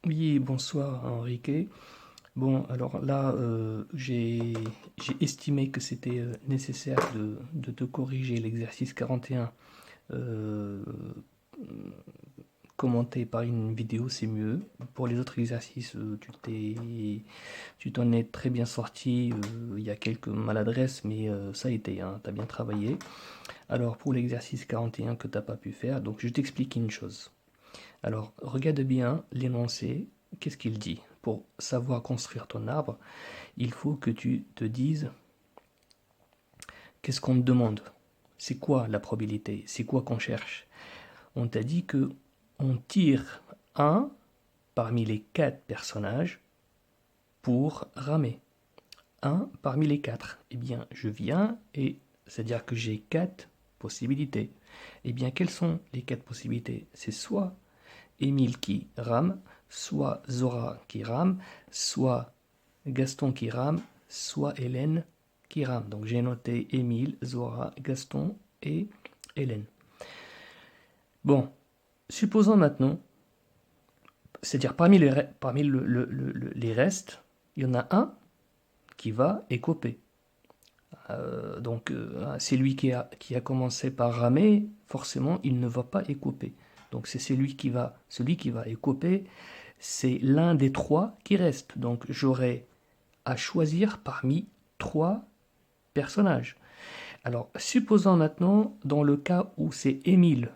Oui, bonsoir Enrique. Bon, alors là, j'ai estimé que c'était nécessaire de te corriger l'exercice 41. Euh, Commenté par une vidéo, c'est mieux. Pour les autres exercices, tu t'en es très bien sorti. Il y a quelques maladresses, mais ça a été, hein, tu as bien travaillé. Alors, pour l'exercice 41 que tu n'as pas pu faire, donc je t'explique une chose. Alors, regarde bien l'énoncé. Qu'est-ce qu'il dit? Pour savoir construire ton arbre, il faut que tu te dises qu'est-ce qu'on te demande. C'est quoi la probabilité? C'est quoi qu'on cherche? On t'a dit que on tire un parmi les quatre personnages pour ramer. Un parmi les quatre. Eh bien, je viens et c'est-à-dire que j'ai quatre possibilités. Eh bien, quelles sont les quatre possibilités? C'est soit Émile qui rame, soit Zora qui rame, soit Gaston qui rame, soit Hélène qui rame. Donc j'ai noté Émile, Zora, Gaston et Hélène. Bon, supposons maintenant, c'est-à-dire parmi les restes, il y en a un qui va écoper. C'est lui qui a commencé par ramer, forcément il ne va pas écoper. Donc c'est celui qui va écoper, c'est l'un des trois qui reste. Donc j'aurai à choisir parmi trois personnages. Alors supposons maintenant dans le cas où c'est Émile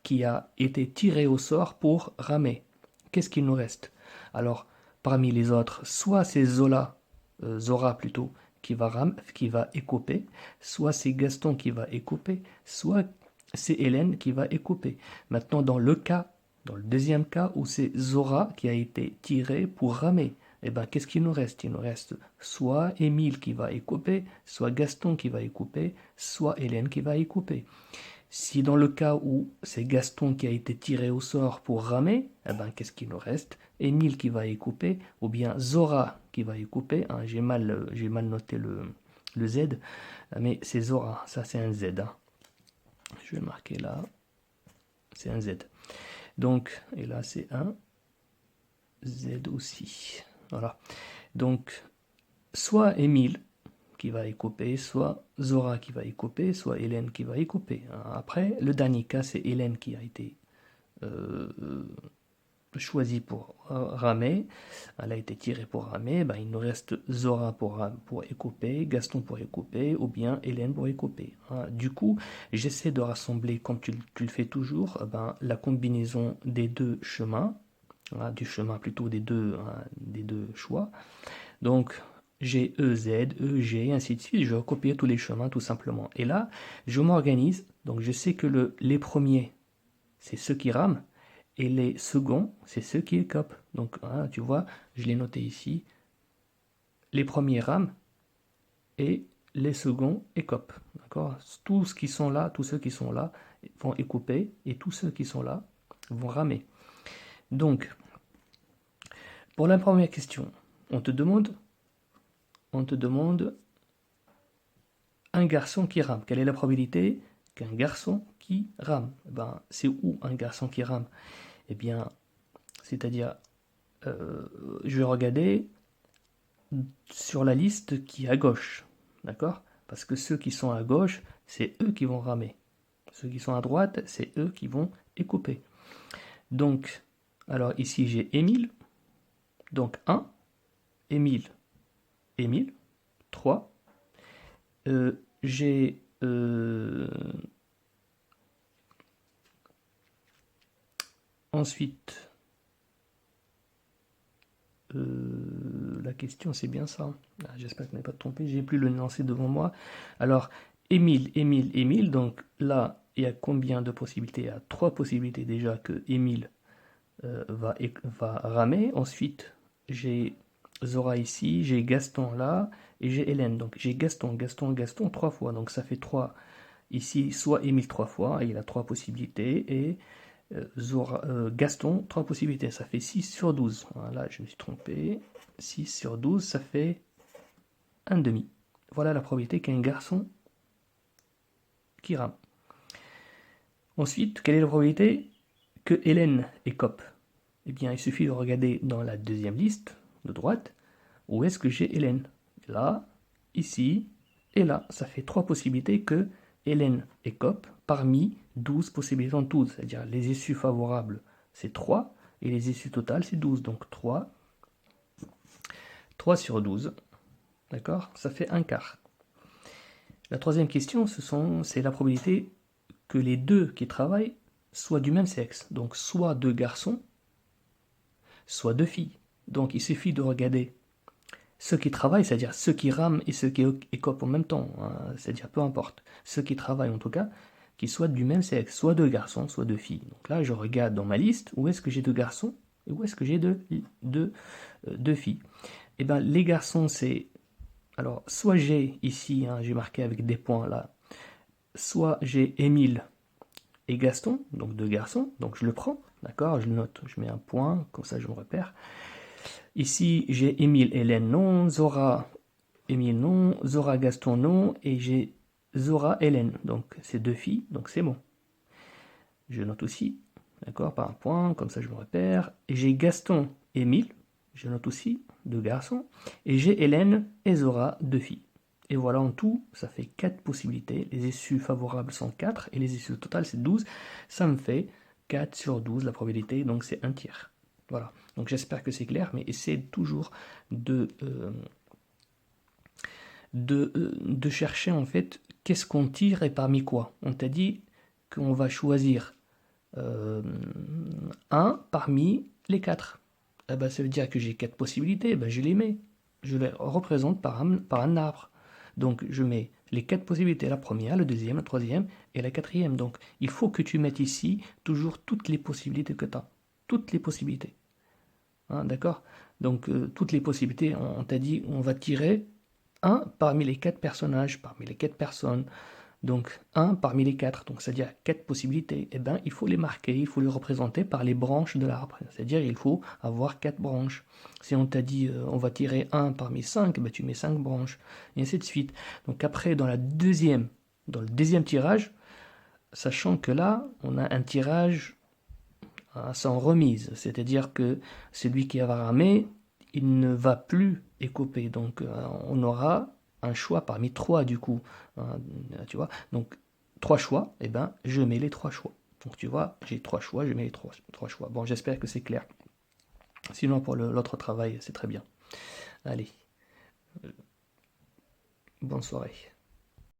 qui a été tiré au sort pour ramer. Qu'est-ce qu'il nous reste? Alors parmi les autres, soit c'est Zora plutôt, qui va écoper, soit c'est Gaston qui va écoper, soit c'est Hélène qui va écoper. Maintenant, dans le deuxième cas où c'est Zora qui a été tiré pour ramer, eh ben, qu'est-ce qu'il nous reste? Il nous reste soit Émile qui va écoper, soit Gaston qui va écoper, soit Hélène qui va écoper. Si dans le cas où c'est Gaston qui a été tiré au sort pour ramer, eh ben, qu'est-ce qu'il nous reste? Émile qui va y couper, ou bien Zora qui va y couper. Hein, j'ai mal noté le Z, mais c'est Zora, ça c'est un Z. Hein. Je vais marquer là, c'est un Z. Donc, et là c'est un Z aussi. Voilà. Donc, soit Émile qui va y couper, soit Zora qui va y couper, soit Hélène qui va y couper. Après, le dernier cas, c'est Hélène qui a été euh, choisie pour ramer. Elle a été tirée pour ramer. Ben, il nous reste Zora pour écouper, Gaston pour écouper, ou bien Hélène pour écouper. Du coup, j'essaie de rassembler, comme tu le fais toujours, ben, la combinaison des deux chemins, du chemin plutôt des deux choix. Donc, j'ai EZ, EG, ainsi de suite. Je vais recopier tous les chemins tout simplement. Et là, je m'organise. Donc, je sais que les premiers, c'est ceux qui rament. Et les seconds, c'est ceux qui écopent. Donc, tu vois, je l'ai noté ici. Les premiers rament et les seconds écopent. D'accord? Tous ceux qui sont là vont écoper et tous ceux qui sont là vont ramer. Donc, pour la première question, on te demande un garçon qui rame. Quelle est la probabilité qu'un garçon qui rame? Ben, c'est où un garçon qui rame? Eh bien, c'est-à-dire, je vais regarder sur la liste qui est à gauche. D'accord? Parce que ceux qui sont à gauche, c'est eux qui vont ramer. Ceux qui sont à droite, c'est eux qui vont écouper. Donc, alors ici j'ai Émile. Donc 1, Émile, Émile. 3. J'ai ensuite la question, c'est bien ça. J'espère que je n'ai pas trompé. J'ai plus le lancer devant moi. Alors, Émile, Émile, Émile. Donc là, il y a combien de possibilités? Il y a trois possibilités déjà que Émile va ramer. Ensuite, j'ai Zora ici, j'ai Gaston là, et j'ai Hélène. Donc j'ai Gaston, Gaston, Gaston trois fois. Donc ça fait trois. Ici, soit Émile trois fois, il a trois possibilités, et Gaston, trois possibilités, ça fait 6 sur 12. Voilà, je me suis trompé. 6 sur 12, ça fait un demi. Voilà la probabilité qu'un garçon qui rame. Ensuite, quelle est la probabilité que Hélène écope? Eh bien, il suffit de regarder dans la deuxième liste de droite où est-ce que j'ai Hélène. Là, ici et là. Ça fait 3 possibilités que Hélène écope parmi 12 possibilités en tout. C'est-à-dire les issues favorables, c'est 3 et les issues totales, c'est 12. Donc 3 sur 12. D'accord? Ça fait un quart. La troisième question, c'est la probabilité que les deux qui travaillent soient du même sexe. Donc soit deux garçons, soit deux filles. Donc il suffit de regarder ceux qui travaillent, c'est-à-dire ceux qui rament et ceux qui écopent en même temps, hein, c'est-à-dire peu importe, ceux qui travaillent en tout cas, qui soient du même sexe, soit deux garçons, soit deux filles. Donc là, je regarde dans ma liste où est-ce que j'ai deux garçons et où est-ce que j'ai deux filles. Et bien, les garçons, c'est... Alors, soit j'ai ici, hein, j'ai marqué avec des points là, soit j'ai Émile et Gaston, donc deux garçons, donc je le prends, d'accord, je le note, je mets un point, comme ça je me repère. Ici, j'ai Émile, Hélène, non, Zora, Émile, non, Zora, Gaston, non, et j'ai Zora, Hélène, donc c'est deux filles, donc c'est bon. Je note aussi, d'accord, par un point, comme ça je me repère. Et j'ai Gaston, Émile, je note aussi, deux garçons, et j'ai Hélène et Zora, deux filles. Et voilà, en tout, ça fait 4 possibilités. Les issues favorables sont 4 et les issues totales, c'est 12. Ça me fait 4 sur 12 la probabilité, donc c'est un tiers. Voilà, donc j'espère que c'est clair, mais essayez toujours de chercher en fait qu'est-ce qu'on tire et parmi quoi. On t'a dit qu'on va choisir un parmi les 4. Eh ben, ça veut dire que j'ai 4 possibilités, ben, je les mets. Je les représente par un arbre. Donc je mets les 4 possibilités, la première, la deuxième, la troisième et la quatrième. Donc il faut que tu mettes ici toujours toutes les possibilités que tu as. Toutes les possibilités. Hein, d'accord? Donc toutes les possibilités, on t'a dit on va tirer un parmi les 4 personnages, parmi les 4 personnes. Donc un parmi les 4, donc c'est-à-dire 4 possibilités, eh ben, il faut les marquer, il faut les représenter par les branches de l'arbre. C'est-à-dire il faut avoir 4 branches. Si on t'a dit on va tirer un parmi 5, ben, tu mets 5 branches, et ainsi de suite. Donc après, dans le deuxième tirage, sachant que là, on a un tirage sans remise, c'est-à-dire que celui qui va ramer, il ne va plus écoper. Donc on aura un choix parmi 3 du coup. Tu vois, donc 3 choix, et ben je mets les 3 choix. Donc tu vois, j'ai 3 choix, je mets les 3 choix. Bon, j'espère que c'est clair. Sinon pour l'autre travail, c'est très bien. Allez, bonne soirée.